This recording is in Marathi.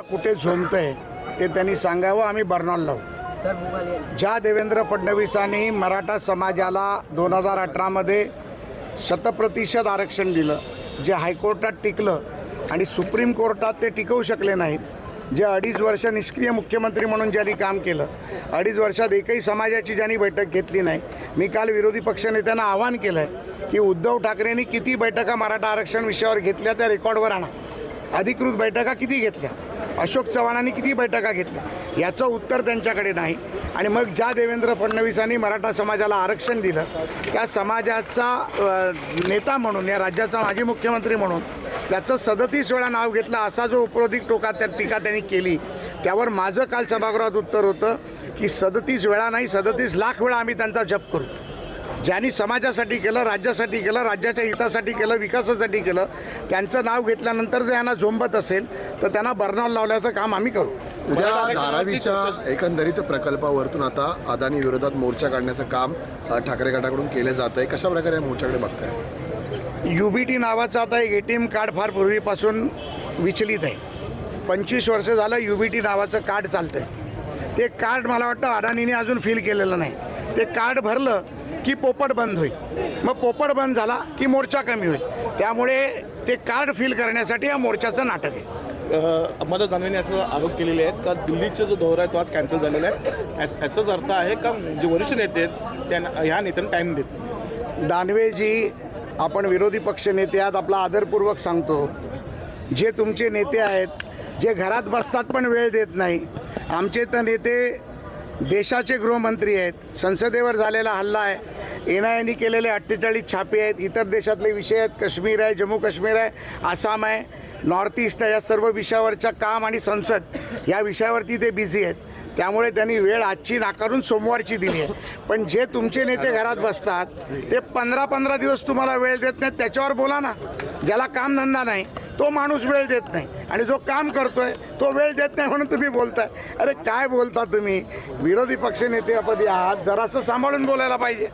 कुठे झोमतंय ते त्यांनी सांगावं, आम्ही बर्नॉल लावू. ज्या देवेंद्र फडणवीसांनी मराठा समाजाला 2018मध्ये 100% आरक्षण दिलं, जे हायकोर्टात टिकलं आणि सुप्रीम कोर्टात ते टिकवू शकले नाहीत, जे 2.5 वर्ष निष्क्रिय मुख्यमंत्री म्हणून ज्यांनी काम केलं, 2.5 वर्षात एकही समाजाची ज्यांनी बैठक घेतली नाही. मी काल विरोधी पक्षनेत्यांना आवाहन केलं आहे की उद्धव ठाकरेंनी किती बैठका मराठा आरक्षण विषयावर घेतल्या त्या रेकॉर्डवर आणा. अधिकृत बैठका किती घेतल्या, अशोक चव्हाणांनी किती बैठका घेतल्या, याचं उत्तर त्यांच्याकडे नाही. आणि मग ज्या देवेंद्र फडणवीसांनी मराठा समाजाला आरक्षण दिलं, त्या समाजाचा नेता म्हणून, या राज्याचा माजी मुख्यमंत्री म्हणून त्याचं 37 वेळा नाव घेतलं, असा जो उपरोधिक टीका त्यांनी केली, त्यावर माझं काल सभागृहात उत्तर होतं की 37 वेळा नाही, 37 लाख वेळा आम्ही त्यांचा जप करू. ज्यांनी समाजासाठी केलं, राज्यासाठी केलं, राज्याच्या हितासाठी केलं, विकासासाठी केलं, त्यांचं नाव घेतल्यानंतर जर यांना झोंबत असेल तर त्यांना बर्नॉल लावल्याचं काम आम्ही करू. उद्या धारावीच्या एकंदरीत प्रकल्पावरतून आता अदानी विरोधात मोर्चा काढण्याचं काम ठाकरे गटाकडून केलं जात आहे. कशा प्रकारे या मोर्चाकडे बघताय? UBT नावाचं आता एक ATM कार्ड फार पूर्वीपासून विचलित आहे. 25 वर्ष झालं UBT नावाचं कार्ड चालतं आहे. ते कार्ड मला वाटतं अदानीने अजून फिल केलेलं नाही. ते कार्ड भरलं की पोपट बंद होईल, मग पोपट बंद झाला की मोर्चा कमी होईल. त्यामुळे ते कार्ड फिल करण्यासाठी या मोर्चाचं नाटक आहे. अंबादास दानवेंनी असं आरोप केलेले आहेत का दिल्लीचा जो दौरा आहे तो आज कॅन्सल झालेला आहे. याचाच अर्थ आहे का जे वरिष्ठ नेते आहेत त्यांना ह्या नेत्यांना टाईम देत? दानवेजी, आपण विरोधी पक्षनेते आहात, आपला आदरपूर्वक सांगतो, जे तुमचे नेते आहेत, जे घरात बसतात पण वेळ देत नाही. आमचे तर नेते देशाचे गृहमंत्री आहेत, संसदेवर झालेला हल्ला आहे, NIAने केलेले 48 छापे आहेत, इतर देशातले विषय आहेत, काश्मीर आहे, जम्मू काश्मीर आहे, आसाम आहे, नॉर्थ ईस्ट आहे, या सर्व विषयावरच्या काम आणि संसद या विषयावरती ते बिझी आहेत. त्यामुळे त्यांनी वेळ आजची नाकारून सोमवारची दिली आहे. पण जे तुमचे नेते घरात बसतात ते 15-15 दिवस तुम्हाला वेळ देत नाहीत, त्याच्यावर बोला ना. ज्याला कामधंदा नाही तो माणूस वेळ देत नाही, आणि जो काम करतोय तो वेळ देत नाही म्हणून तुम्ही बोलताय. अरे काय बोलता तुम्ही? विरोधी पक्षनेतेपदी आहात, जरासं सांभाळून बोलायला पाहिजे.